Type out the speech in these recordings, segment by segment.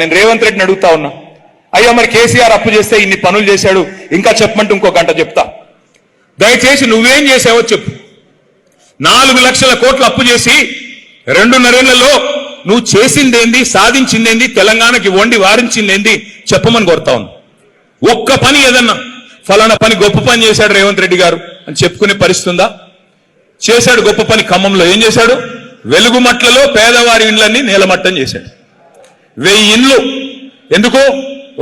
నేను రేవంత్ రెడ్డిని అడుగుతా ఉన్నా, అయ్యా మరి కేసీఆర్ అప్పు చేస్తే ఇన్ని పనులు చేశాడు, ఇంకా చెప్పమంటే ఇంకో గంట చెప్తా. దయచేసి నువ్వేం చేసావో చెప్పు. 4 లక్షల కోట్లు అప్పు చేసి 2.5 ఏళ్లలో నువ్వు చేసిందేంది, సాధించిందేంది, తెలంగాణకి వండి వారించిందేంది చెప్పమని కోరుతా ఉన్నా. ఒక్క పని ఏదన్నా ఫలానా పని గొప్ప పని చేశాడు రేవంత్ రెడ్డి గారు అని చెప్పుకునే పరిస్థితి ఉందా? చేశాడు గొప్ప పని. ఖమ్మంలో ఏం చేశాడు? వెలుగుమట్లలో పేదవారి ఇండ్లన్నీ నేలమట్టం చేశాడు. 1000 ఇండ్లు. ఎందుకు?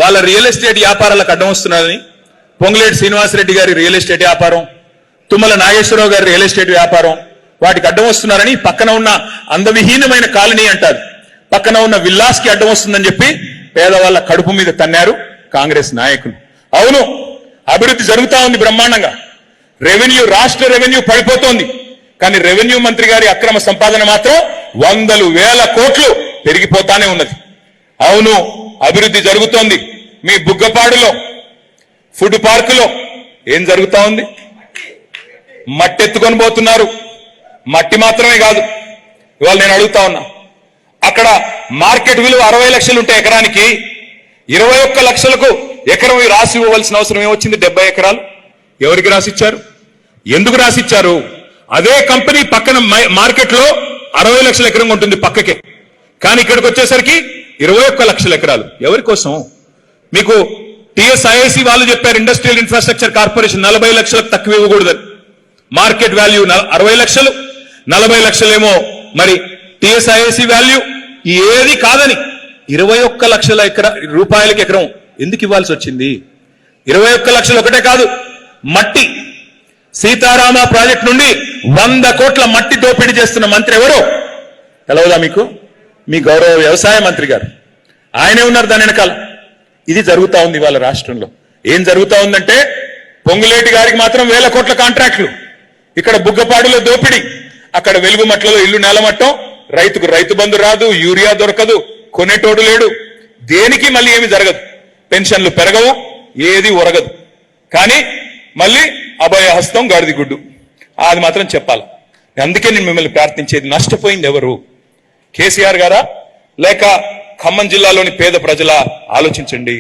వాళ్ళ రియల్ ఎస్టేట్ వ్యాపారాలకు అడ్డం వస్తున్నారని. పొంగులేటి శ్రీనివాసరెడ్డి గారి రియల్ ఎస్టేట్ వ్యాపారం, తుమ్మల నాగేశ్వరరావు గారి రియల్ ఎస్టేట్ వ్యాపారం, వాటికి అడ్డం వస్తున్నారని పక్కన ఉన్న అందవిహీనమైన కాలనీ అంటారు, పక్కన ఉన్న విల్లాస్ కి అడ్డం వస్తుందని చెప్పి పేదవాళ్ళ కడుపు మీద తన్నారు కాంగ్రెస్ నాయకులు. అవును, అభివృద్ధి జరుగుతా ఉంది బ్రహ్మాండంగా. రెవెన్యూ, రాష్ట్ర రెవెన్యూ పడిపోతోంది. కానీ రెవెన్యూ మంత్రి గారి అక్రమ సంపాదన మాత్రం 100,000 కోట్లు పెరిగిపోతానే ఉన్నది. అవును, అభివృద్ధి జరుగుతోంది. మీ బుగ్గపాడులో ఫుడ్ పార్కులో ఏం జరుగుతా ఉంది? మట్టి ఎత్తుకొని పోతున్నారు. మట్టి మాత్రమే కాదు, ఇవాళ నేను అడుగుతా ఉన్నా, అక్కడ మార్కెట్ విలువ 60 లక్షలు ఉంటే ఎకరానికి 21 లక్షలకు ఎకరం రాసి ఇవ్వవలసిన అవసరం ఏమొచ్చింది? 70 ఎకరాలు ఎవరికి రాసిచ్చారు? ఎందుకు రాసిచ్చారు? అదే కంపెనీ పక్కన మార్కెట్ లో 60 లక్షల ఎకరం ఉంటుంది పక్కకే, కానీ ఇక్కడికి వచ్చేసరికి 21 లక్షల ఎకరాలు. ఎవరి కోసం? మీకు టిఎస్ఐఐసి వాళ్ళు చెప్పారు, ఇండస్ట్రియల్ ఇన్ఫ్రాస్ట్రక్చర్ కార్పొరేషన్ 40 లక్షలకు తక్కువ ఇవ్వకూడదని. మార్కెట్ వాల్యూ 60 లక్షలు, 40 లక్షలేమో మరి టిఎస్ఐఐసి వాల్యూ. ఏది కాదని 21 లక్షల రూపాయలకి ఎకరం ఎందుకు ఇవ్వాల్సి వచ్చింది? 21 లక్షలు ఒకటే కాదు, మట్టి సీతారామ ప్రాజెక్ట్ నుండి 100 కోట్ల మట్టి దోపిడీ చేస్తున్న మంత్రి ఎవరు తెలవదా మీకు? మీ గౌరవ వ్యవసాయ మంత్రి గారు, ఆయనే ఉన్నారు దాని వెనకాల. ఇది జరుగుతా ఉంది వాళ్ళ రాష్ట్రంలో. ఏం జరుగుతా ఉందంటే, పొంగులేటి గారికి మాత్రం 1000 కోట్ల కాంట్రాక్టులు, ఇక్కడ బుగ్గపాడులో దోపిడీ, అక్కడ వెలుగుమట్లలో ఇల్లు నేలమట్టం, రైతుకు రైతు బంధు రాదు, యూరియా దొరకదు, కొనేటోడు లేడు, దేనికి మళ్ళీ ఏమి జరగదు, పెన్షన్లు పెరగవు, ఏది ఒరగదు. కానీ మళ్ళీ అభయహస్తం గాడిది గుడ్డు, అది మాత్రం చెప్పాలి. అందుకే నేను మిమ్మల్ని ప్రార్థించేది, నష్టపోయింది ఎవరు? కేసీఆర్ గారా లేక ఖమ్మం జిల్లాలోని పేద ప్రజల? ఆలోచించండి.